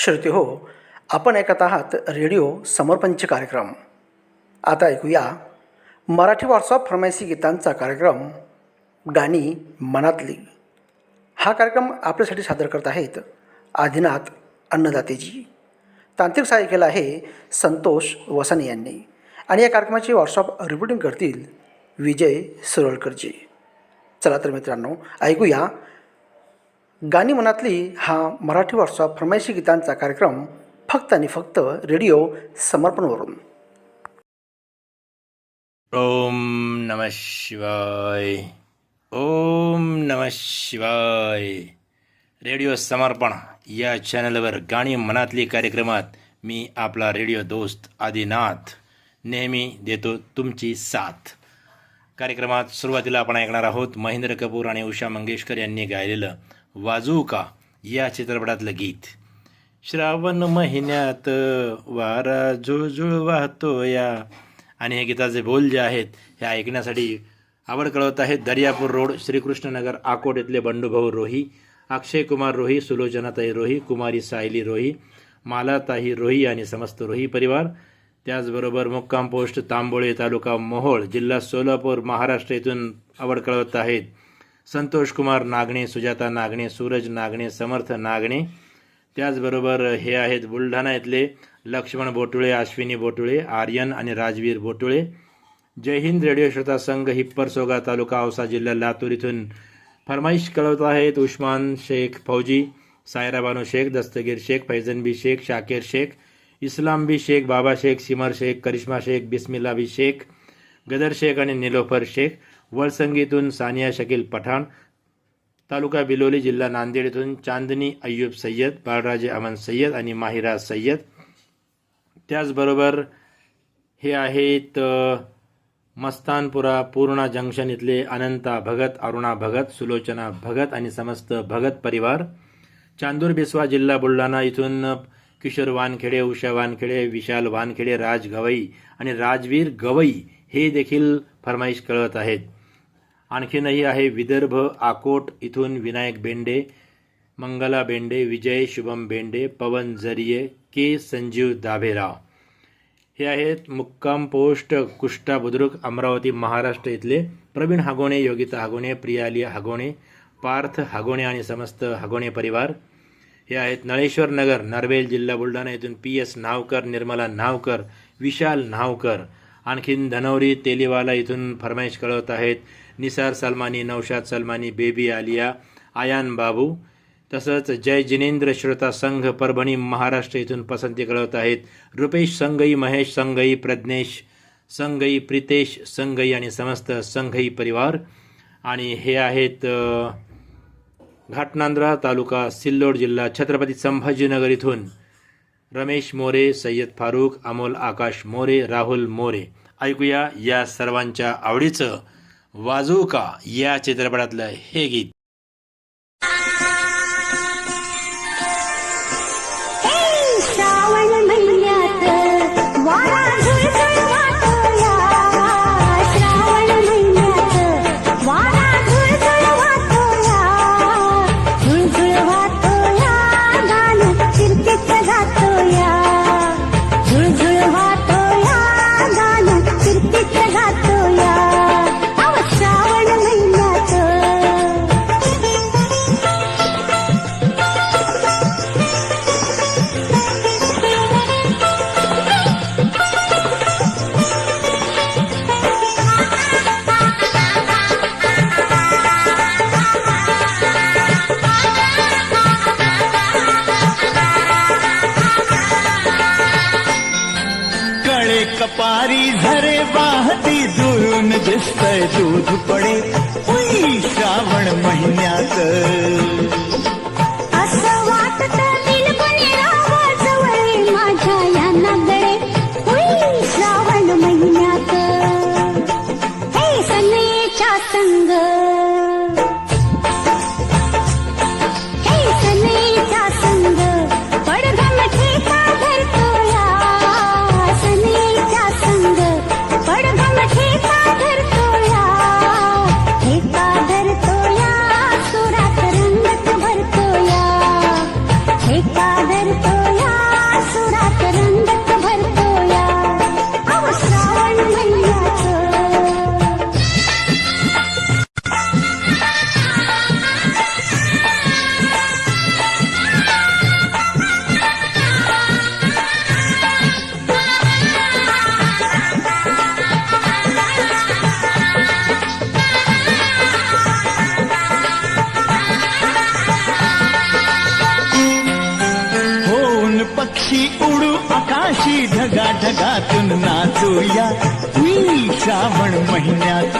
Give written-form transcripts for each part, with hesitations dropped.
श्रोते हो, आपण ऐकत आहात रेडिओ समर्पणचे कार्यक्रम. आता ऐकूया मराठी व्हॉट्सअप फरमाइशी गीतांचा कार्यक्रम गाणी मनातली. हा कार्यक्रम आपल्यासाठी सादर करत आहेत आदिनाथ अन्नदातेजी. तांत्रिक सहाय्य केलं आहे संतोष वसाने यांनी आणि या कार्यक्रमाची व्हॉट्सअप रिपोर्टिंग करतील विजय सुरळकरजी. चला तर मित्रांनो, ऐकूया गाणी मनातली हा मराठी व्हॉट्सअप फरमाइशी गीतांचा कार्यक्रम फक्त आणि फक्त रेडिओ समर्पणवरून. ओम नमः शिवाय. ओम नमः शिवाय. रेडिओ समर्पण या चॅनलवर गाणी मनातली कार्यक्रमात मी आपला रेडिओ दोस्त आदिनाथ नेहमी देतो तुमची साथ. कार्यक्रमात सुरुवातीला आपण ऐकणार आहोत महेंद्र कपूर आणि उषा मंगेशकर यांनी गायलेलं वाजू का या चित्रपटातलं गीत. श्रावण महिन्यात वारा झुळझुळ वाहतो या. आणि हे गीताचे बोल जे आहेत हे ऐकण्यासाठी आवड कळवत आहेत दर्यापूर रोड, श्रीकृष्णनगर, अकोट येथले बंडूभाऊ रोही, अक्षय कुमार रोही, सुलोचनाताई रोही, कुमारी सायली रोही, मालाताई रोही आणि समस्त रोही परिवार. त्याचबरोबर मुक्काम पोस्ट तांबोळे, तालुका मोहोळ, जिल्हा सोलापूर, महाराष्ट्र येथून आवड कळवत आहेत संतोष कुमार नागणे, सुजाता नागणे, सूरज नागणे, समर्थ नागणे. त्याचबरोबर हे आहेत बुलढाणा येथले लक्ष्मण बोटुळे, अश्विनी बोटुळे, आर्यन आणि राजवीर बोटुळे. जय हिंद रेडिओ श्रोता संघ, हिप्परसोगा, तालुका औसा, जिल्हा लातूर इथून फरमाईश कळवत आहेत उस्मान शेख फौजी, सायरा बानो शेख, दस्तगीर शेख, फैजन बी शेख, शाकीर शेख, इस्लाम बी शेख, बाबा शेख, सिमर शेख, करिश्मा शेख, बिस्मिल्ला बी शेख, गदर शेख आणि निलोफर शेख. वळसंगीतून सानिया शकील पठाण, तालुका बिलोली, जिल्हा नांदेड इथून चांदनी अय्यूब सय्यद, बाळराजे अमन सय्यद आणि माहिरा सय्यद. त्याचबरोबर हे आहेत मस्तानपुरा, पूर्णा जंक्शन इथले अनंता भगत, अरुणा भगत, सुलोचना भगत आणि समस्त भगत परिवार. चांदूर बिस्वा, जिल्हा बुलढाणा इथून किशोर वानखेडे, उषा वानखेडे, विशाल वानखेडे, राज गवई आणि राजवीर गवई हे देखील फरमाईश कळवत आहेत. आणखीनही आहे विदर्भ अकोट इथून विनायक बेंडे, मंगला बेंडे, विजय शुभम बेंडे, पवन जरिये, के संजीव दाभेराव. हे आहेत मुक्काम पोस्ट कुष्टा बुद्रुक, अमरावती, महाराष्ट्र इथले प्रवीण हागोणे, योगिता हागोणे, प्रियाली हागोणे, पार्थ हागोणे आणि समस्त हागोणे परिवार. हे आहेत नळेश्वर नगर, नरवेल, जिल्हा बुलढाणा इथून पी एस नावकर, निर्मला नावकर, विशाल नावकर. आणखीन धनौरी तेलीवाला इथून फरमाईश कळवत आहेत निसार सलमानी, नौशाद सलमानी, बेबी आलिया, आयान बाबू. तसंच जय जिनेंद्र श्रोता संघ, परभणी, महाराष्ट्र इथून पसंती कळवत आहेत रुपेश संगई, महेश संगई, प्रज्ञेश संगई, प्रितेश संगई आणि समस्त संघई परिवार. आणि हे आहेत घाटनांद्रा, तालुका सिल्लोड, जिल्हा छत्रपती संभाजीनगर इथून रमेश मोरे, सय्यद फारूक, अमोल आकाश मोरे, राहुल मोरे. ऐकूया या सर्वांच्या आवडीचं वाजू का या चित्रपटातलं हे गीत. श्रावण महिन्यात वारा झुळझुळ वाहतोया, श्रावण महिन्यात वारा झुळझुळ वाहतोया, झुळझुळ वाहतोया, गाणं किरकिट गातोया, झुळझुळ वाहतोया, गाणं किरकिट गातोया. श्रावण महिन्यात कळे कपारी झरे वाहती, जुळून दिसतंय दूध पडे, उई श्रावण महिन्यात. असं वाटतं बिलकुल राहावं जवळ माझ्या या नागडे, होई श्रावण महिन्यात. हे सनेच्या संग, हे सनेच्या संग, पडघम ठेका धरतोया, सनेच्या संग, पडघम ठेका धरतोया, ठेका धरतोया, सुरात रंगत अशी उडू आकाशी ढगा ढगातून नाचूया उई श्रावण महिन्यात.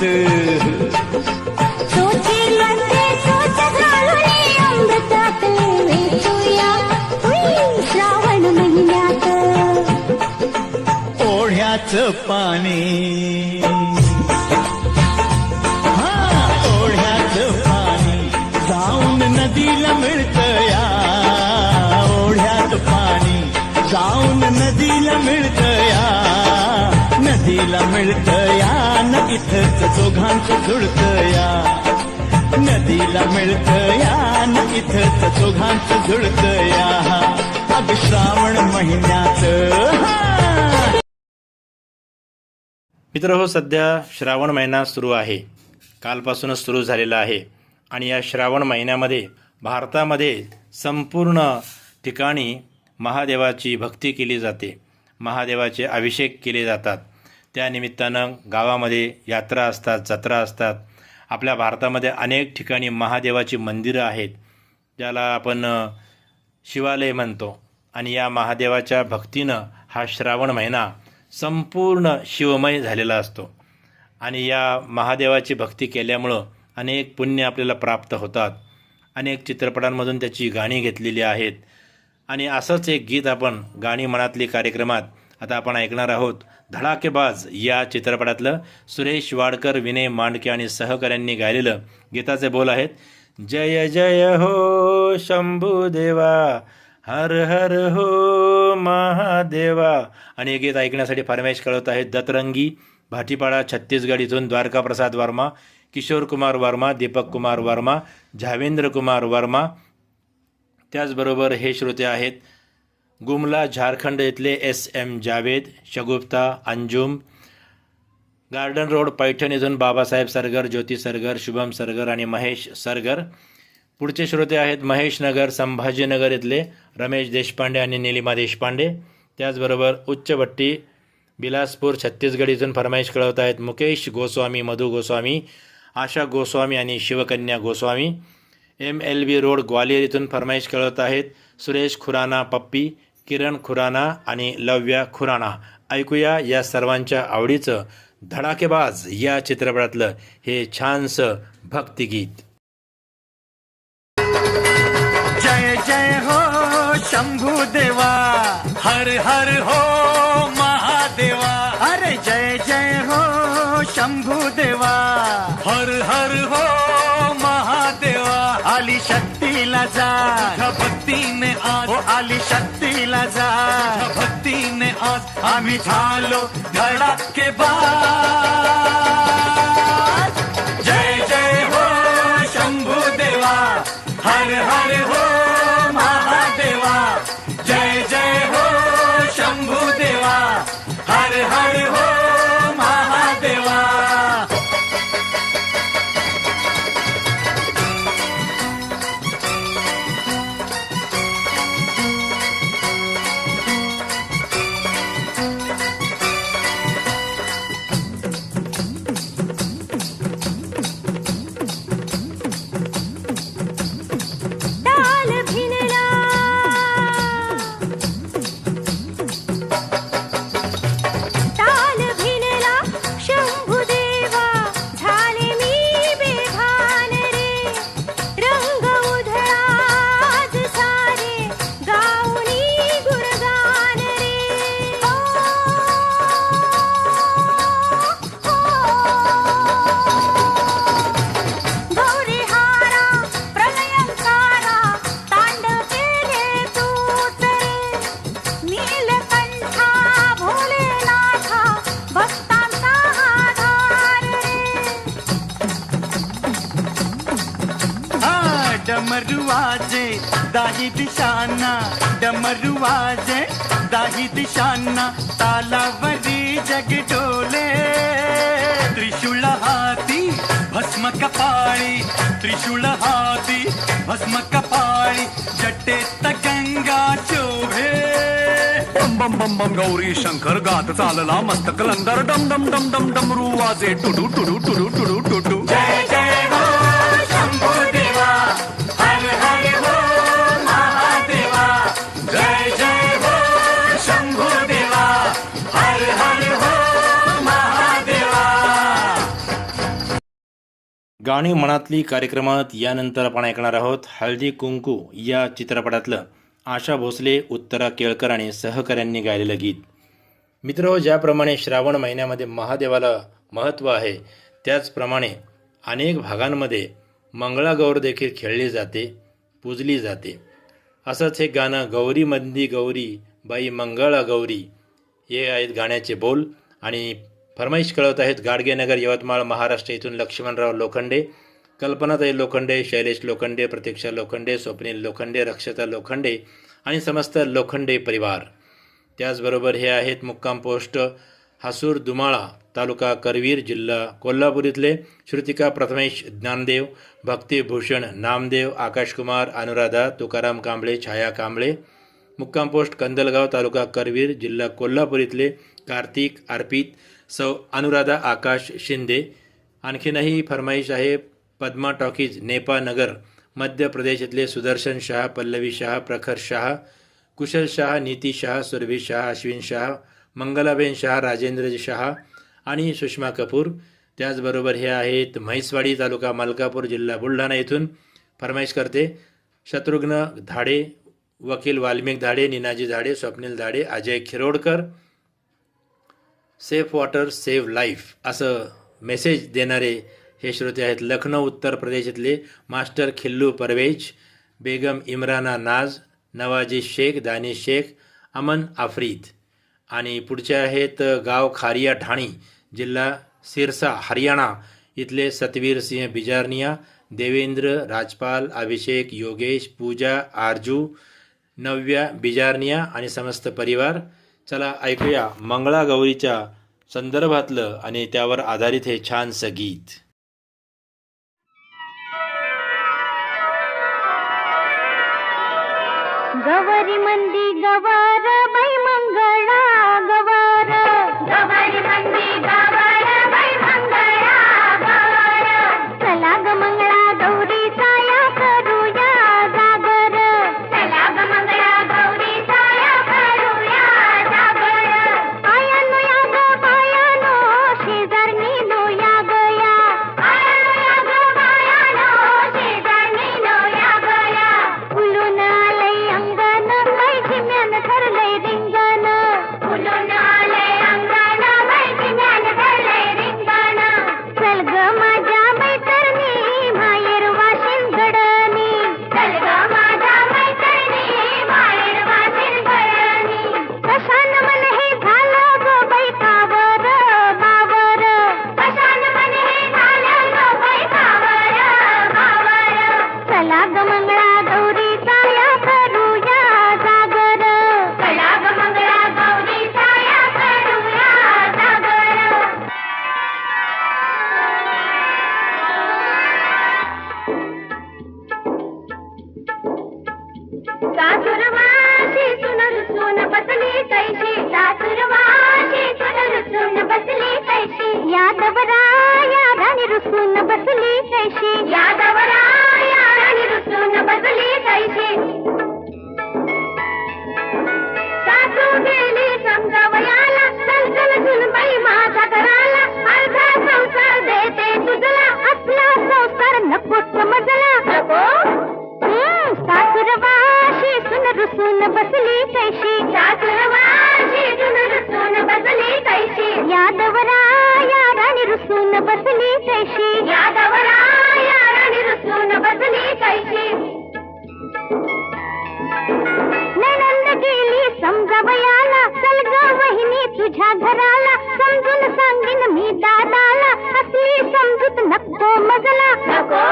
चोचीमध्ये चोच घालून अमृतातले वेचूया उई श्रावण महिन्यात. ओढ्याचं पाणी, हा ओढ्याचं पाणी जाऊन नदीला मिळतया. ओढ्यात पाणी जाऊन नदीला मिळतया. नदीला मिळतया न इथंच दोघांचं जुळतया. नदीला मिळतया न इथंच दोघांचं जुळतया. अग श्रावण महिन्यात. मित्र हो, सध्या श्रावण महिना सुरू आहे, कालपासूनच सुरू झालेला आहे. आणि या श्रावण महिन्यामध्ये भारतामध्ये संपूर्ण ठिकाणी महादेवाची भक्ती केली जाते, महादेवाचे अभिषेक केले जातात. त्यानिमित्तानं गावामध्ये यात्रा असतात, जत्रा असतात. आपल्या भारतामध्ये अनेक ठिकाणी महादेवाची मंदिरं आहेत, ज्याला आपण शिवालय म्हणतो. आणि या महादेवाच्या भक्तीनं हा श्रावण महिना संपूर्ण शिवमय झालेला असतो. आणि या महादेवाची भक्ती केल्यामुळं अनेक पुण्य आपल्याला प्राप्त होतात. अनेक चित्रपटांमधून त्याची गाणी घेतलेली आहेत. आणि असंच एक गीत आपण गाणी मनातली कार्यक्रमात आता आपण ऐकणार आहोत. धडाकेबाज या चित्रपटातलं सुरेश वाडकर, विनय मांडके आणि सहकाऱ्यांनी गायलेलं गीताचे बोल आहेत. जय जय हो शंभू देवा, हर हर हो महादेवा. आणि हे गीत ऐकण्यासाठी फरमाईश कळवत आहेत दतरंगी, भाटीपाडा, छत्तीसगड इथून द्वारका प्रसाद वर्मा, किशोर कुमार वर्मा, दीपक कुमार वर्मा, झावेंद्र कुमार वर्मा. त्याचबरोबर हे श्रोते आहेत गुमला, झारखंड इथले SM जावेद, शगुफ्ता, अंजुम, गार्डन रोड, पैठण इथून बाबासाहेब सरगर, ज्योती सरगर, शुभम सरगर आणि महेश सरगर. पुढचे श्रोते आहेत महेश नगर, संभाजीनगर इथले रमेश देशपांडे आणि निलिमा देशपांडे. त्याचबरोबर उच्चभट्टी, बिलासपूर, छत्तीसगड इथून फरमाईश कळवत आहेत मुकेश गोस्वामी, मधु गोस्वामी, आशा गोस्वामी आणि शिवकन्या गोस्वामी. MLB रोड, ग्वालियर इथून फरमाईश कळवत आहेत सुरेश खुराना, पप्पी, किरण खुराना आणि लव्या खुराना. ऐकूया या सर्वांच्या आवडीचं धडाकेबाज या चित्रपटातलं हे छानसं भक्तिगीत. जय जय हो शंभू देवा, हर हर हो महादेवा. अरे जय जय हो शंभू देवा, हर हर हो महादेवा. आली शक्तीला जा भक्तीने आज, आली शक्तीला जा भक्तीने आज. आम्ही झालो धडाकेबाज. जय जय हो शंभू देवा, हर हर हो महादेवा. जय जय हो शंभू देवा, हर हर हो महादेवा. ताल भिनला ताल भिनला शंभुदेवा, झाले मी बेभान रे. रंग उधळा आज सारे गाऊनी गुणगान रे. गौरी हारा प्रलयंकारा, तांडव केले तूच रे. नीलकंठा भोलेनाथा, भक्तांचा आधार रे. हा डमरू वाजे दाही दिशांना, डमरू वाजे दाही दिशांना. तालावरी जग डोले, त्रिशूळ हाती भस्म कपाळी, त्रिशूळ हाती भस्म कपाळी. जटेत गंगा शोभे. बम बम बम बम गौरी शंकर गात चालला मस्त कलंदर. डम डम डम डम डमरू वाजे टुडू टुडू टुडू टुडू टुडू. जय जय हो शंभू देवा, हर हर हो महादेवा. जय जय हो गाणी मनातली कार्यक्रमात यानंतर आपण ऐकणार आहोत हळदी कुंकू या चित्रपटातलं आशा भोसले, उत्तरा केळकर आणि सहकाऱ्यांनी गायलेलं गीत. मित्र, ज्याप्रमाणे श्रावण महिन्यामध्ये महादेवाला महत्त्व आहे, त्याचप्रमाणे अनेक भागांमध्ये मंगळागौर देखील खेळली जाते, पूजली जाते. असंच हे गाणं गौरी मंदी गौरी बाई मंगळा गौरी हे आहेत गाण्याचे बोल. आणि फरमाईश कळवत आहेत गाडगेनगर, यवतमाळ, महाराष्ट्र इथून लक्ष्मणराव लोखंडे, कल्पनाताई लोखंडे, शैलेश लोखंडे, प्रतीक्षा लोखंडे, स्वप्नील लोखंडे, रक्षता लोखंडे आणि समस्त लोखंडे परिवार. त्याचबरोबर हे आहेत मुक्काम पोस्ट हासूर दुमाळा, तालुका करवीर, जिल्हा कोल्हापूर इथले श्रुतिका प्रथमेश ज्ञानदेव, भक्तिभूषण नामदेव, आकाशकुमार, अनुराधा, तुकाराम कांबळे, छाया कांबळे. मुक्काम पोस्ट कंदलगाव, तालुका करवीर, जिल्हा कोल्हापूर इथले कार्तिक, अर्पित, सौ अनुराधा आकाश शिंदे. आणखीनही फरमाईश आहे पद्मा टॉकीज, नेपा नगर, मध्य प्रदेश इथले सुदर्शन शाह, पल्लवी शाह, प्रखर शाह, कुशल शाह, नीती शाह, सुरभी शाह, अश्विन शाह, मंगलाबेन शाह, राजेंद्र शाह आणि सुषमा कपूर. त्याचबरोबर हे आहेत म्हैसवाडी, तालुका मलकापूर, जिल्हा बुलढाणा इथून फरमाईश करते शत्रुघ्न धाडे, वकील Valmik Dhade, Ninaji Dhade, Swapnil Dhade, Ajay Khirodkar. Safe water save life असं मेसेज देणारे हे श्रोते आहेत लखनौ, उत्तर प्रदेशातले मास्टर खिल्लू परवेज, बेगम इम्राना नाज, नवाजी शेख, दानिश शेख, अमन आफ्रीद. आणि पुढचे आहेत गाव खारिया ठाणी, जिल्हा सिरसा, हरियाणा इथले सतवीर सिंह बिजारनिया, देवेंद्र, राजपाल, अभिषेक, योगेश, पूजा, आरजू, नव्या बिजारनिया आणि समस्त परिवार. चला ऐकूया मंगळागौरीच्या संदर्भातलं आणि त्यावर आधारित हे छानसं गीत. गवरी मंदी गवर बाई मंगळा गवर, गवरी मंदी गवर बाई मंगळा गवर, चला ग मंगळा गौरी साया करूया जागर, चला ग मंगळा गौरी साया करूया जागर. आयानो या ग बायानो शेजारनी नो या गया, आयानो या ग बायानो शेजारनी नो या गया. फुलून आलंय अंगण बाई झिम्यान धरलंय रिंगण, फुलून आलंय अंगण बाई झिम्यान धरलंय रिंगण. चल ग माझ्या मैतरणी माहेर वाशिन गडणी, चल ग माझ्या मैतरणी माहेर वाशिन गडणी. कशान मन हे झालं ग बाई कावर बावर, कशान मन हे झालं ग बाई कावर बावर. चला ग मंगळा गौरी साया करूया जागर, चला ग मंगळा गौरी साया करूया जागर. सासुरवाशी सुन रुसून बसली कैशी, सासुरवाशी सुन रुसून बसली कैशी. यादवराया राणी रुसून बसली कैशी, यादवराया राणी रुसून बसली कैशी. सासू गेली समजावयाला, चल चल झुलबाई माझा कराला. अर्धा संसार देते तुझला, असला संसार नको समजला. नको सासुरवाशी सुन रुसून बसली कैशी, सासुरवाशी सुन रुसून बसली कैशी. यादवराया राणी रुसून बसली कैशी, यादवराया राणी रुसून बसली कैशी. नणंद गेली समजावयाला, चल ग वहिनी तुझ्या घराला. समजून सांगीन मी दादाला, असली समजूत नको मजला. नको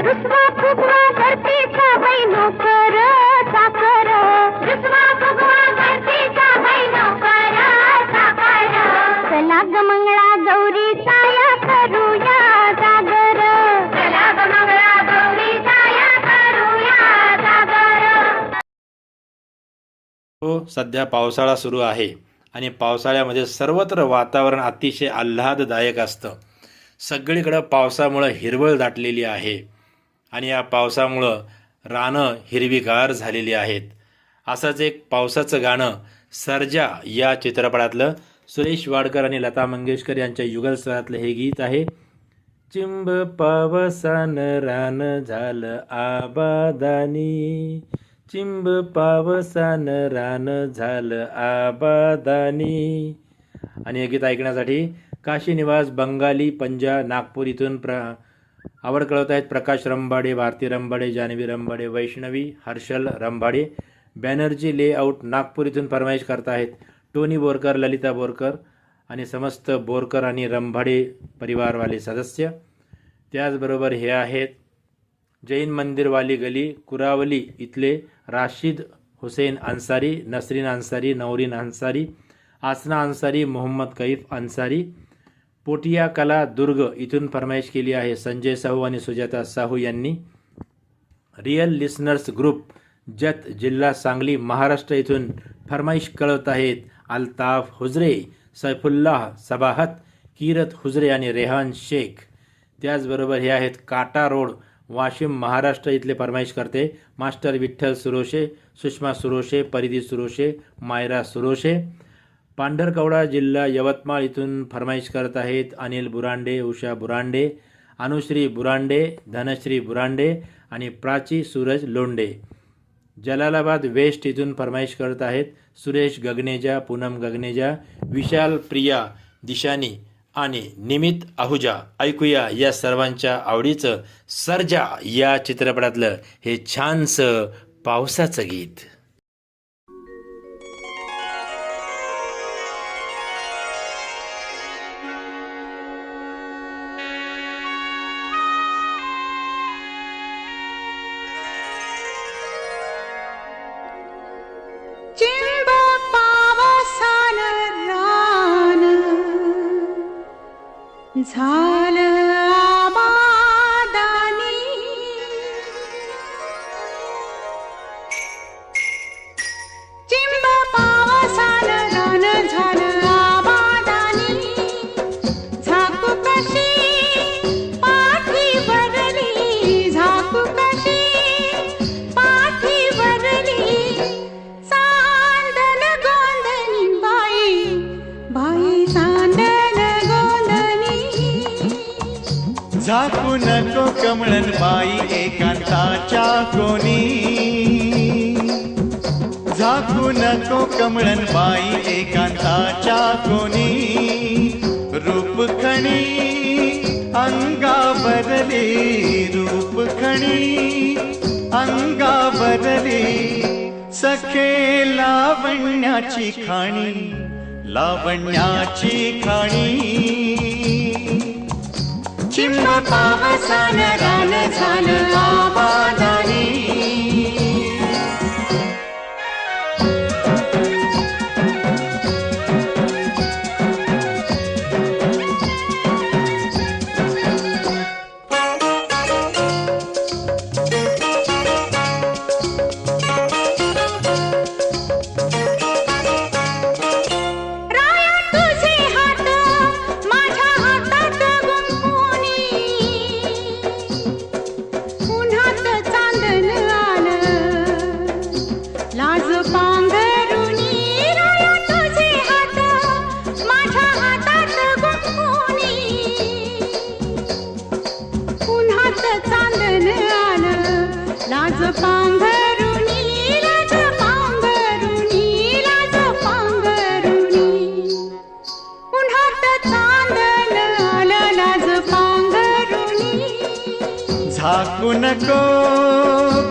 रुसवा फुगवा करतीचा बाई नोकर साकर, रुसवा फुगवा करतीचा बाई नोकर साकर. चला ग मंगळा गौरी साया करूया जागर, चला ग मंगळा गौरी साया करूया जागर. हो, सध्या पावसाळा सुरू आहे आणि पावसाळ्यामध्ये सर्वत्र वातावरण अतिशय आल्हाददायक असतं. सगळीकडं पावसामुळं हिरवळ दाटलेली आहे आणि या पावसामुळं रानं हिरवीगार झालेली आहेत. असंच एक पावसाचं गाणं सर्जा या चित्रपटातलं सुरेश वाडकर आणि लता मंगेशकर यांच्या युगल स्वरातलं हे गीत आहे. चिंब पावसान रान झालं आबादानी, चिंब पावसान रान झालं आबादानी. आणि हे गीत ऐकण्यासाठी काशी निवास बंगाली पंजा नागपूर इथून आवड कळवत आहेत प्रकाश रंभाडे, भारती रंभाडे, जानवी रंभाडे, वैष्णवी हर्षल रंभाडे. बॅनर्जी लेआउट नागपूर इथून फरमाईश करत आहेत टोनी बोरकर, ललिता बोरकर आणि समस्त बोरकर आणि रंभाडे परिवारवाले सदस्य. त्याचबरोबर हे आहेत जैन मंदिरवाली गली कुरावली इथले राशिद हुसेन अन्सारी, नसरीन अन्सारी, नौरीन अन्सारी, आसना अन्सारी, मोहम्मद कैफ अन्सारी. पोटिया कला दुर्ग इथून फरमाईश केली आहे संजय साहू आणि सुजाता साहू यांनी. रियल लिसनर्स ग्रुप जत जिल्हा सांगली महाराष्ट्र इथून फरमाईश कळवत आहेत अल्ताफ हुजरे, सैफुल्लाह सबाहत, किरत हुजरे आणि रेहान शेख. त्याचबरोबर हे आहेत काटा रोड वाशिम महाराष्ट्र इथले फरमाईश करते मास्टर विठ्ठल सुरोशे, सुषमा सुरोशे, परिधी सुरोशे, मायरा सुरोशे. पांढरकवडा जिल्हा यवतमाळ इथून फरमाईश करत आहेत अनिल बुरांडे, उषा बुरांडे, अनुश्री बुरांडे, धनश्री बुरांडे आणि प्राची सूरज लोंडे. जलालाबाद वेस्ट इथून फरमाईश करत आहेत सुरेश गगनेजा, पूनम गगनेजा, विशाल प्रिया दिशानी आणि निमित आहुजा. ऐकूया या सर्वांच्या आवडीचं सर्जा या चित्रपटातलं हे छानसं पावसाचं गीत. चिंब पावसान रान झालं आबादानी, चिंब पावसान रान झालं आबादानी, झाकू कशी पाठी भरली, झाकू कशी पाठी भरली, सांडल गोंधनी बाई, बाई सांडल गोंधनी. झाकू नको कमळन बाई एकांताच्या कोणी, झाकू नको कमळन बाई एकांताच्या कोणी. रूप खणी अंगावरली, रूप खणी अंगावरली, सखे लावण्याची खाणी, लावण्याची खाणी. चिंब पावसान रान झालं आबादानी. राया तुझे हात माझ्या हातात गुंफुनी, उन्हात चांदण आलं लाज पांघरुणी. राया तुझे हात माझ्या हातात गुंफुनी, उन्हात चांदण आलं लाज पांघरुणी, लाज पांघरुणी, लाज पांघरुणी. उन्हात चांदण आलं लाज पांघरुणी. झाकू नको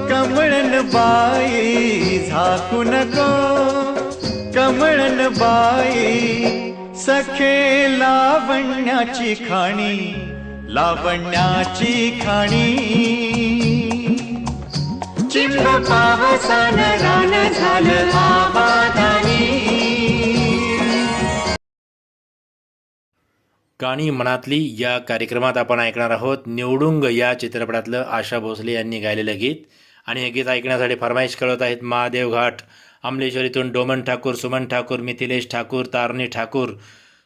कमळन बाई, झाकू नको कमळन बाई, सखे लावण्याची खाणी, लावण्याची खाणी. चिंब पावसान रान झालं आबादानी. गाणी मनातली या कार्यक्रमात आपण ऐकणार आहोत निवडुंग या चित्रपटातलं आशा भोसले यांनी गायलेलं गीत. आणि हे गीत ऐकण्यासाठी फरमाईश कळवत आहेत महादेव घाट अमलेश्वरीतून डोमन ठाकूर, सुमन ठाकूर, मिथिलेश ठाकूर, तारणी ठाकूर,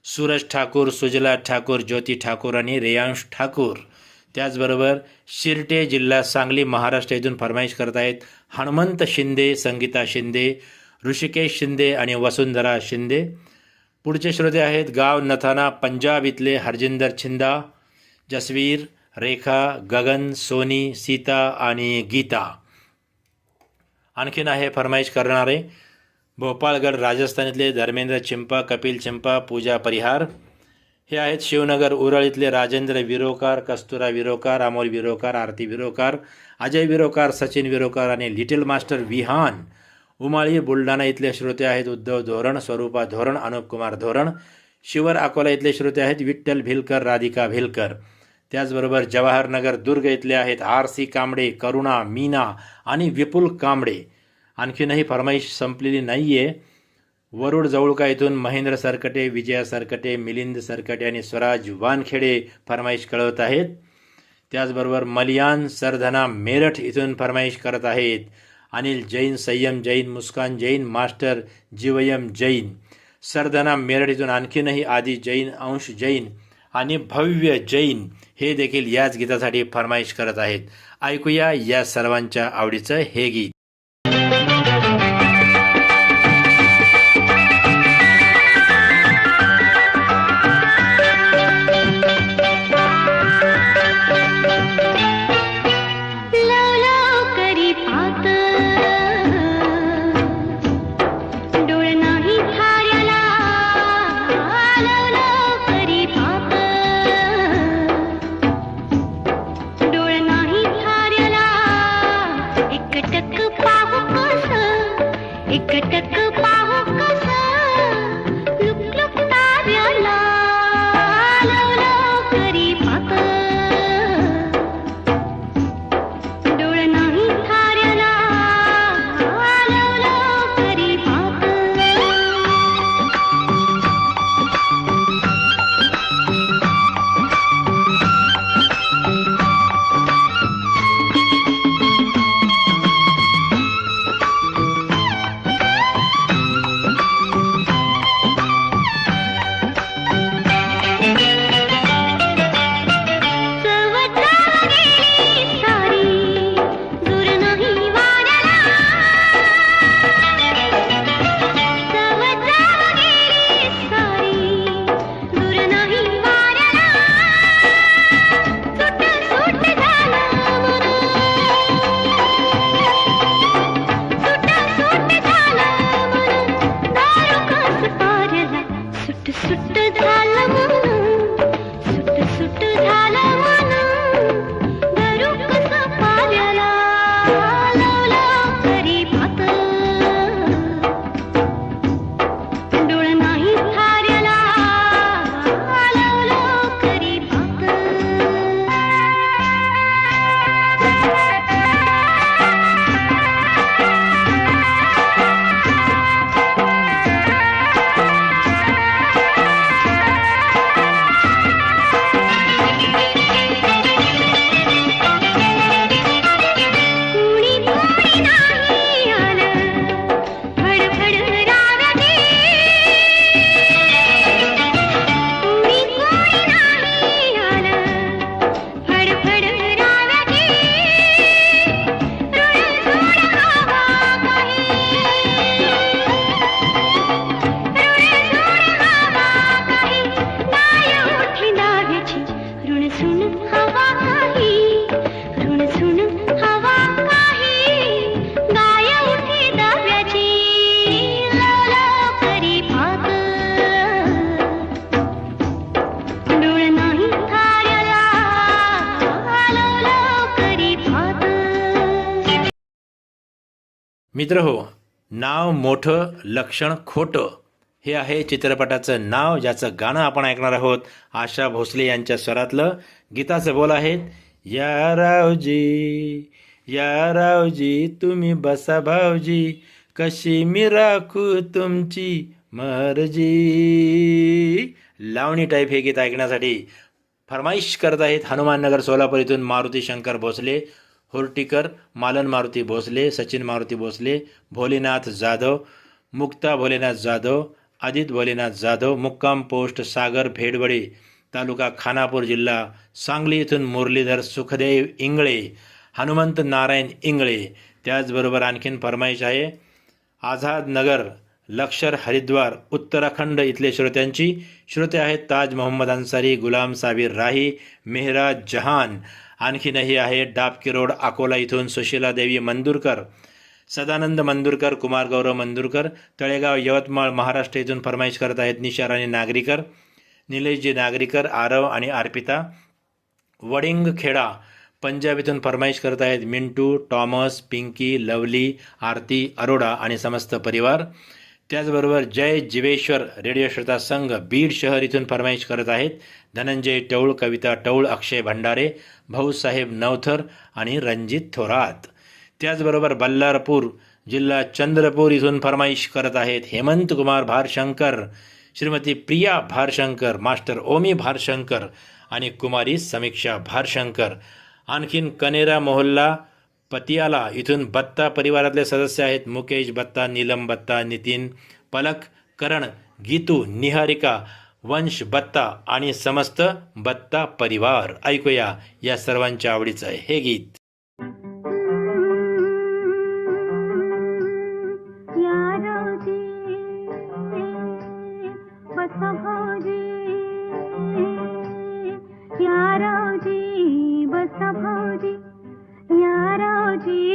सूरज ठाकूर, सुजला ठाकूर, ज्योती ठाकूर आणि रेयांश ठाकूर. त्याचबरोबर शिरटे जिल्हा सांगली महाराष्ट्र इथून फरमाईश करत आहेत हनुमंत शिंदे, संगीता शिंदे, ऋषिकेश शिंदे आणि वसुंधरा शिंदे. पुढचे श्रोते आहेत गाव नथाना पंजाब इथले हरजिंदर छिंदा, जसवीर, रेखा, गगन, सोनी, सीता आणि गीता. आणखीन आहे फरमाईश करणारे भोपाळगड राजस्थान इथले धर्मेंद्र चिंपा, कपिल चिंपा, पूजा परिहार. हे आहेत शिवनगर उरळ इथले राजेंद्र विरोकार, कस्तुरा विरोकार, अमोल विरोकार, आरती विरोकार, अजय विरोकार, सचिन विरोकार आणि लिटिल मास्टर विहान. उमाळी बुलढाणा इथले श्रोते आहेत उद्धव धोरण, स्वरूपा धोरण, अनुप कुमार धोरण. शिवर अकोला इथले श्रोते आहेत विठ्ठल भिलकर, राधिका भिलकर. त्याचबरोबर जवाहरनगर दुर्ग इथले आहेत RC कांबळे, करुणा, मीना आणि विपुल कांबळे. आणखीनही फरमाईश संपलेली नाही आहे. वरुड जवळका इथून महेंद्र सरकटे, विजया सरकटे, मिलिंद सरकटे आणि स्वराज वानखेडे फरमाईश कळवत आहेत. त्याचबरोबर मलियान सरधना मेरठ इथून फरमाईश करत आहेत. अनिल जैन, संयम जैन, मुस्कान जैन, मास्टर जीवयम जैन. सरधना मेरठ इथून आणखीनही आदी जैन, अंश जैन आणि भव्य जैन हे देखील याच गीतासाठी फरमाईश करत आहेत. ऐकूया या सर्वांच्या आवडीचं हे गीत. मित्रहो, नाव मोठं लक्षण खोटं हे आहे चित्रपटाचं नाव, ज्याचं गाणं आपण ऐकणार आहोत. आशा भोसले यांच्या स्वरातलं. गीताचे बोल आहेत, या रावजी तुम्ही बसा भाऊजी, कशी मी राखू तुमची मर्जी. लावणी टाईप हे गीत ऐकण्यासाठी फरमाईश करत आहेत हनुमाननगर सोलापूर इथून मारुती शंकर भोसले, होर्टीकर, मालन मारुती भोसले, सचिन मारुती भोसले, भोलेनाथ जाधव, मुक्ता भोलेनाथ जाधव, आदित भोलेनाथ जाधव, मुक्काम पोस्ट सागर भेडवडे, तालुका खानापूर, जिल्हा सांगली इथून मुरलीधर सुखदेव इंगळे, हनुमंत नारायण इंगळे. त्याचबरोबर आणखीन फरमाईश आहे आझाद नगर लक्षर हरिद्वार उत्तराखंड इथले श्रोत्यांची. श्रोते आहेत ताज मोहम्मद अन्सारी, गुलाम साबिर राही, मेहराज जहान. आणखीनही आहे डाबकी रोड अकोला इथून सुशीला देवी मंदुरकर, सदानंद मंदुरकर, कुमार गौरव मंदुरकर. तळेगाव यवतमाळ महाराष्ट्र इथून फरमाईश करत आहेत निशा राणी नागरीकर, निलेशजी नागरीकर, आरव आणि अर्पिता. वडिंगखेडा पंजाब इथून फरमाईश करत आहेत मिंटू, टॉमस, पिंकी, लवली, आरती अरोडा आणि समस्त परिवार. त्याचबरोबर जय जिवेश्वर रेडिओ श्रोता संघ बीड शहर इथून फरमाईश करत आहेत धनंजय टौळ, कविता टौळ, अक्षय भंडारे, भाऊसाहेब नवथर आणि रणजित थोरात. त्याचबरोबर बल्लारपूर जिल्हा चंद्रपूर इथून फरमाईश करत आहेत हेमंत कुमार भारशंकर, श्रीमती प्रिया भारशंकर, मास्टर ओमी भारशंकर आणि कुमारी समीक्षा भारशंकर. आणखीन कनेरा मोहल्ला पतियाला इथून बत्ता परिवारातले सदस्य आहेत मुकेश बत्ता, नीलम बत्ता, नितीन, पलक, करण, गीतू, निहारिका, वंश बत्ता आणि समस्त बत्ता परिवार. ऐकूया या सर्वांच्या आवडीचं हे गीत.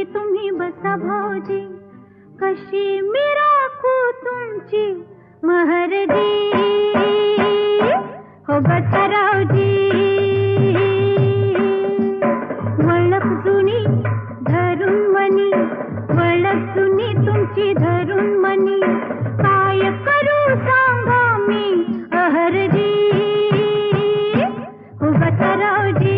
तुम्ही बसा भाऊजी, कशी मी राखू तुमची महरजी, हो बसा रावजी. वळख जुनी धरून मनी, वळख जुनी तुमची धरून मनी, काय करू सांगा मी अहरजी, हो बसा रावजी.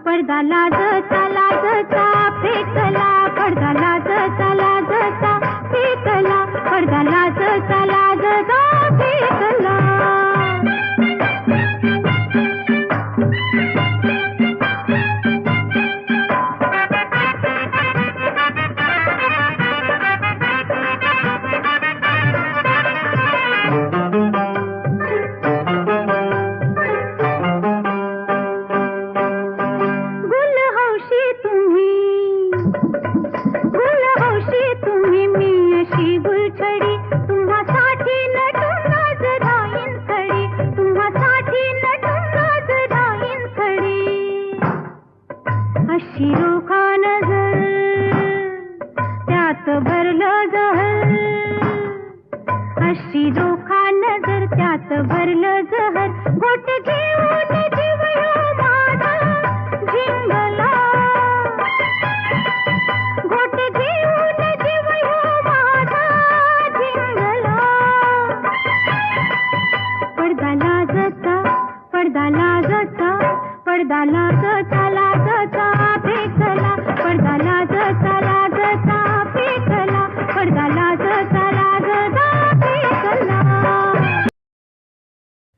पडदा लाजचा लाजचा फेकला, पडदा लाजचा लाजचा फेकला, पडदा लाजचा लाजचा फेकला.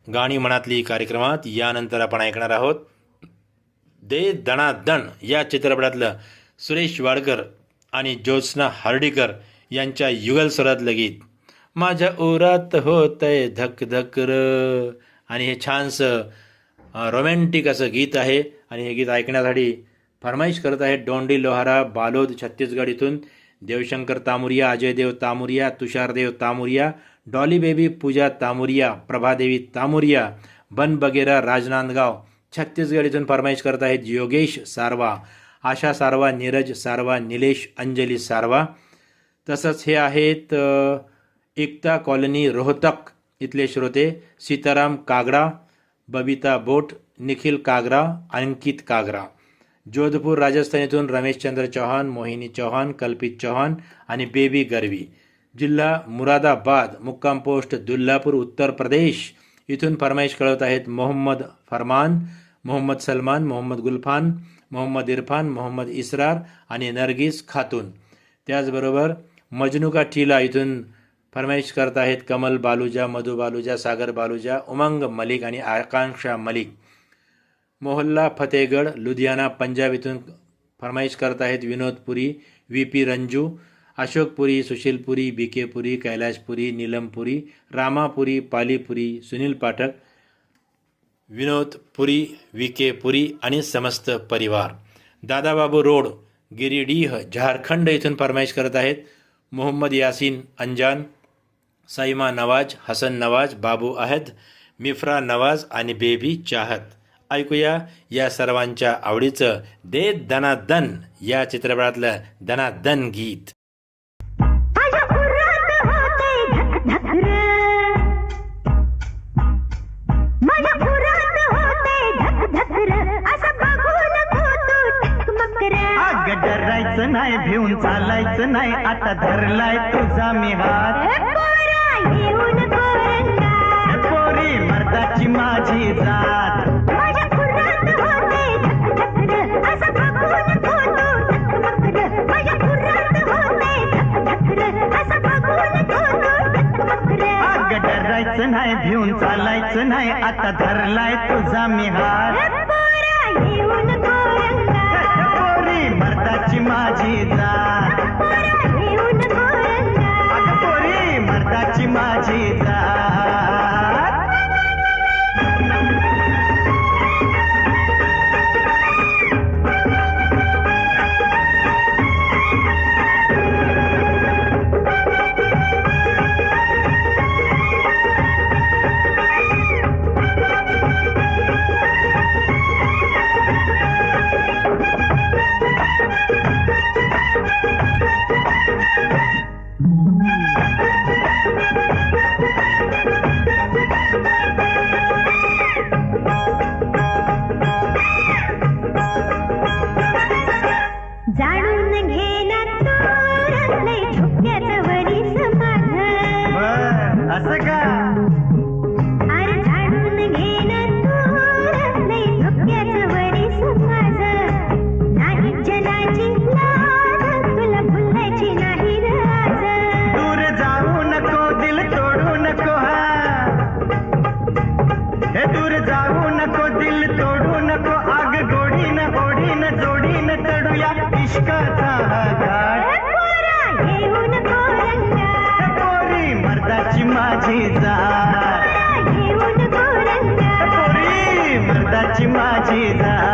गाणी मनातली कार्यक्रमात यानंतर आपण ऐकणार आहोत दे दणादण या चित्रपटातलं सुरेश वाडकर आणि ज्योत्स्ना हर्डीकर यांच्या युगल स्वरातलं गीत. माझ्या उरात होतंय धक धक र. आणि हे छानसं रोमॅन्टिक असं गीत आहे आणि हे गीत ऐकण्यासाठी फरमाईश करत आहेत डोंडी लोहारा, बालोद छत्तीसगड इथून देवशंकर तामुरिया, अजयदेव तामुरिया, तुषारदेव तामुरिया, डॉली बेबी पूजा तामुरिया, प्रभादेवी तामुरिया, बन बगेरा राजनांदगाव छत्तीसगड इथून फरमाईश करत आहेत योगेश सारवा, आशा सारवा, नीरज सारवा, निलेश अंजली सारवा. तसंच हे आहेत एकता कॉलनी रोहतक इथले श्रोते सीताराम कागडा, बबिता बोट, निखिल कागरा, अंकित कागरा. जोधपूर राजस्थान इथून रमेशचंद्र चौहान, मोहिनी चौहान, कल्पित चौहान आणि बेबी गरवी. जिल्हा मुरादाबाद, मुक्काम पोस्ट दुल्हापूर उत्तर प्रदेश इथून फरमाईश कळवत आहेत मोहम्मद फरमान, मोहम्मद सलमान, मोहम्मद गुलफान, मोहम्मद इरफान, मोहम्मद इसरार आणि नरगिस खातून. त्याचबरोबर मजनुका टीला इथून फरमाईश करत आहेत कमल बालुजा, मधु बालुजा, सागर बालुजा, उमंग मलिक आणि आकांक्षा मलिक. मोहल्ला फतेहगड लुधियाना पंजाब इथून फरमाईश करत आहेत विनोद पुरी, व्ही पी रंजू, अशोक पुरी, सुशील पुरी, बी के पुरी, कैलाश पुरी, नीलम पुरी, रामा पुरी, पाली पुरी, सुनील पाठक, विनोद पुरी, व्ही के पुरी आणि समस्त परिवार. दादाबाबू रोड, गिरिडीह, झारखंड इथून फरमाईश करत आहेत मोहम्मद यासीन अंजान, साईमा नवाज, हसन नवाज, बाबू अहद, मिफ्रा नवाज आणि बेबी चाहत. ऐकूया या सर्वांच्या आवडीचं दे दनादन या चित्रपटातलं दनादन गीत. माझ्या उरात होते धक धक र, माझ्या उरात होते धक धक र, असं बघून होतो टकमक र. अग डरायचं नाही, भिवून चालायचं नाही, आता धरलाय तुझा मी हात. पोरा येऊन कोरंगा, पोरी मर्दाची माझी जात. माझ्या उरात होते धक धक र, असं बघून होतो टकमक र. माझ्या उरात होते धक धक र, असं बघून होतो टकमक र. अग डरायचं नाही, भिवून चालायचं नाही, आता धरलाय तुझा मी हात. पोरा येऊन कोरंगा, पोरी मर्दाची माझी जात. पोरा येऊन कोरंगा. अग पोरी मर्दाची माझी जात. जाणून घेणार तोरले झोक्याचं वरीस माझं. बर असं का? अरे जाणून घेणार तोरले झोक्याचं वरीस माझं. नाही जनाची लाज, तुला भुलायची नाही र आज. दूर जाऊ नको, दिल तोडू नको. हे दूर जाऊ नको, दिल तोडू नको. आग गोडीन ओढीन जोडीन तडूया इश्काचा हा घाट. पोरा येऊन कोरंगा, पोरी मर्दाची माझी जात. पोरा येऊन कोरंगा. पोरी मर्दाची माझी जात.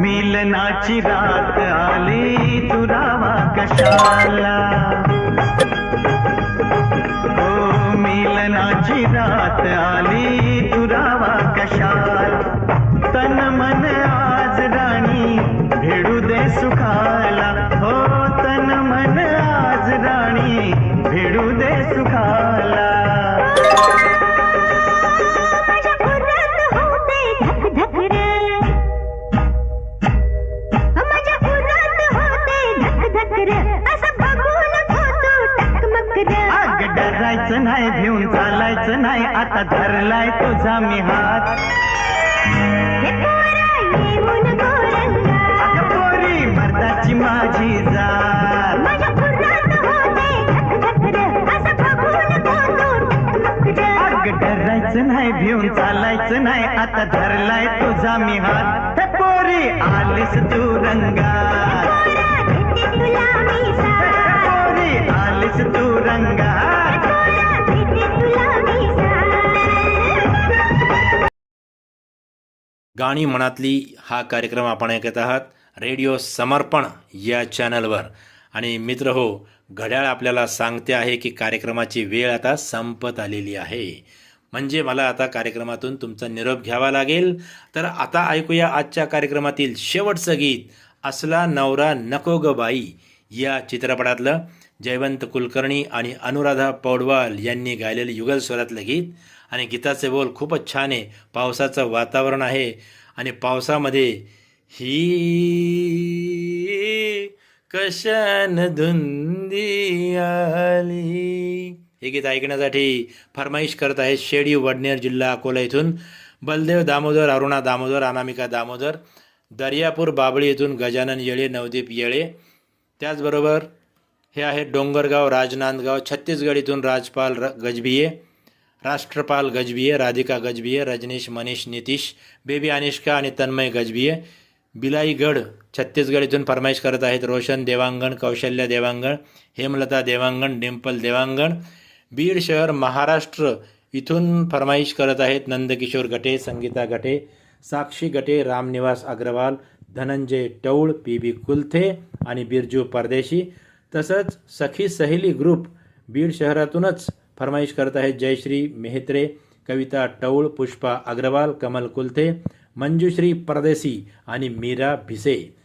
मिलनाची रात आली, तुरावा कशाला. ओ मिलनाची रात आली, तुरावा कशाला. तन मन आज राणी भिडू दे सुखाला. हो तन मन आज राणी भिडू दे सुखाला. माझ्या उरात होते धक धक र, माझ्या उरात होते धक धक र, असं बघून होतो टकमक र. अग डरायचं नाही, भिवून चालायचं नाही, आता धरलाय तुझा मी हात. हे पोरा येऊन कोरंगा, अग पोरी मर्दाची माझी जात. माझ्या उरात होते धक धक र, असं बघून होतो टकमक र. अग डरायचं नाही, भिवून चालायचं नाही, आता धरलाय तुझा मी हात. हे पोरी आलीस तू रंगात. पोरा घेते तुला मी हे साथ, पोरी आलीस तू रंगात. पोरा घेते तुला मी साथ. गाणी मनातली हा कार्यक्रम आपण ऐकत आहात रेडिओ समर्पण या चॅनलवर. आणि मित्र हो, घड्याळ आपल्याला सांगते आहे की कार्यक्रमाची वेळ आता संपत आलेली आहे. म्हणजे मला आता कार्यक्रमातून तुमचा निरोप घ्यावा लागेल. तर आता ऐकूया आजच्या कार्यक्रमातील शेवटचं गीत, असला नवरा नको ग बाई या चित्रपटातलं जयवंत कुलकर्णी आणि अनुराधा पौडवाल यांनी गायलेलं युगल स्वरातलं गीत. आणि गीताचे बोल खूपच छान आहे. पावसाचं वातावरण आहे आणि पावसामध्ये ही कशान धुंदी आली हे गीत ऐकण्यासाठी फरमाईश करत आहेत शेडी वडनेर जिल्हा अकोला इथून बलदेव दामोदर, अरुणा दामोदर, अनामिका दामोदर, दर्यापूर बाबळी इथून गजानन येळे, नवदीप येळे. त्याचबरोबर हे आहेत डोंगरगाव, राजनांदगाव, छत्तीसगड इथून राजपाल गजबिये, राष्ट्रपाल गजबिये, राधिका गजबिये, रजनीश, मनीष, नितीश, बेबी अनिष्का आणि तन्मय गजबिये. बिलाईगड छत्तीसगड इथून फरमाईश करत आहेत रोशन देवांगण, कौशल्या देवांगण, हेमलता देवांगण, डिंपल देवांगण. बीड शहर महाराष्ट्र इथून फरमाईश करत आहेत नंदकिशोर गटे, संगीता गटे, साक्षी गटे, रामनिवास अग्रवाल, धनंजय टौळ, पी कुलथे आणि बिरजू परदेशी. तसंच सखी सहेली ग्रुप बीड शहरातूनच फरमाईश करत आहेत जयश्री मेहत्रे, कविता टौळ, पुष्पा अग्रवाल, कमल कुलथे, मंजुश्री परदेशी आणि मीरा भिसे.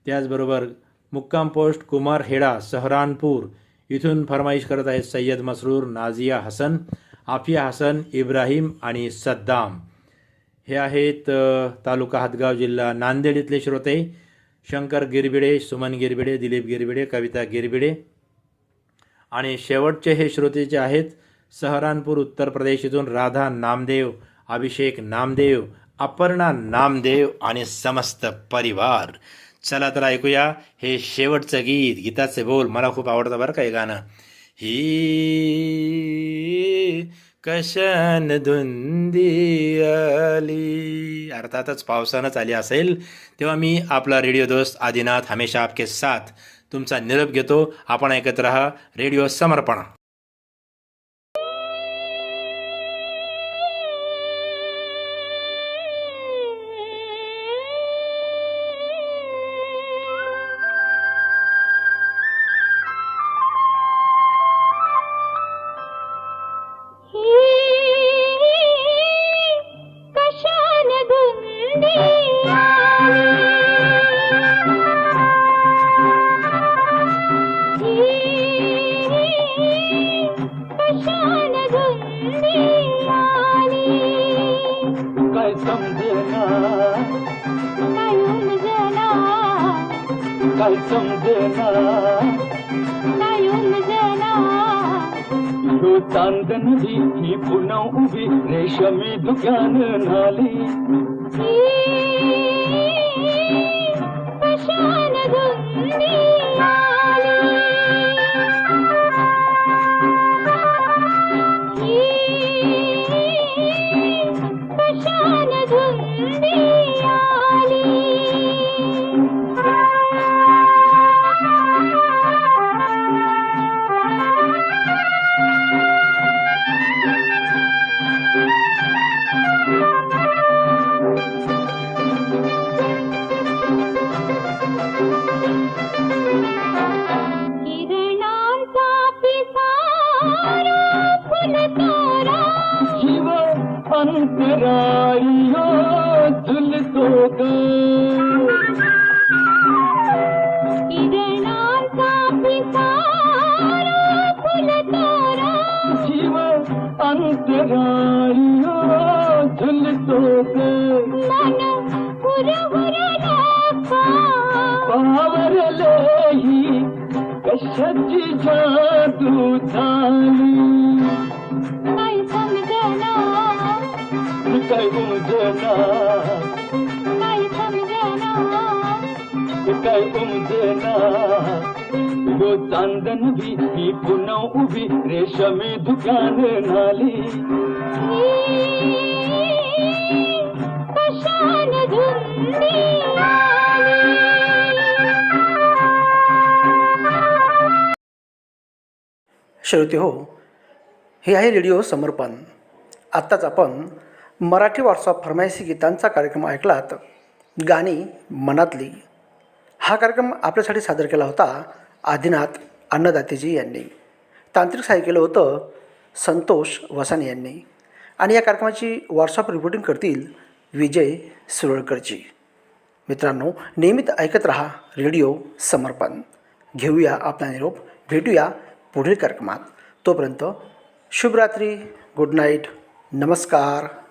त्याचबरोबर मुक्काम पोस्ट कुमार हेडा, सहरानपूर इथून फरमाईश करत आहेत सय्यद मसरूर, नाझिया हसन, आफिया हसन, इब्राहिम आणि सद्दाम. हे आहेत तालुका हातगाव, जिल्हा नांदेड इथले श्रोते शंकर गिरबिडे, सुमन गिरबिडे, दिलीप गिरबिडे, कविता गिरबिडे. आणि शेवटचे हे श्रोतेचे आहेत सहरानपूर उत्तर प्रदेश इथून राधा नामदेव, अभिषेक नामदेव, अपर्णा नामदेव आणि समस्त परिवार. चला तर ऐकूया हे शेवटचं गीत. गीताचे बोल मला खूप आवडतं बरं का हे गाणं. ही कशान धुंदी आली, अर्थातच पावसानंच आली असेल. तेव्हा मी आपला रेडिओ दोस्त आदिनाथ हमेशा आपके साथ तुमचा निरोप घेतो. आपण ऐकत रहा रेडिओ समर्पण. काय समजेना यो चांदन ही पुन्हा उभी रेशमी दुकान नाली अंतराइयो दिल तो जीव अंतराइयो दिल तो पावरले ही कशाची जादू झाली काय उमजना यो चांदन भी पुन्हा उभी रेशमी दुकान नाली श्रोते हो, हे आहे रेडिओ समर्पण. आत्ताच आपण मराठी व्हॉट्सअप फरमाईशी गीतांचा कार्यक्रम ऐकलात, गाणी मनातली. हा कार्यक्रम आपल्यासाठी सादर केला होता आदिनाथ अन्नदातेजी यांनी. तांत्रिक सहाय्य केलं होतं संतोष वसाने यांनी. आणि या कार्यक्रमाची व्हॉट्सअप रिपोर्टिंग करतील विजय सुरळकरजी. मित्रांनो, नियमित ऐकत रहा रेडिओ समर्पण. घेऊया आपला निरोप, भेटूया पुढील कार्यक्रमात. तोपर्यंत शुभरात्री, गुड नाईट, नमस्कार.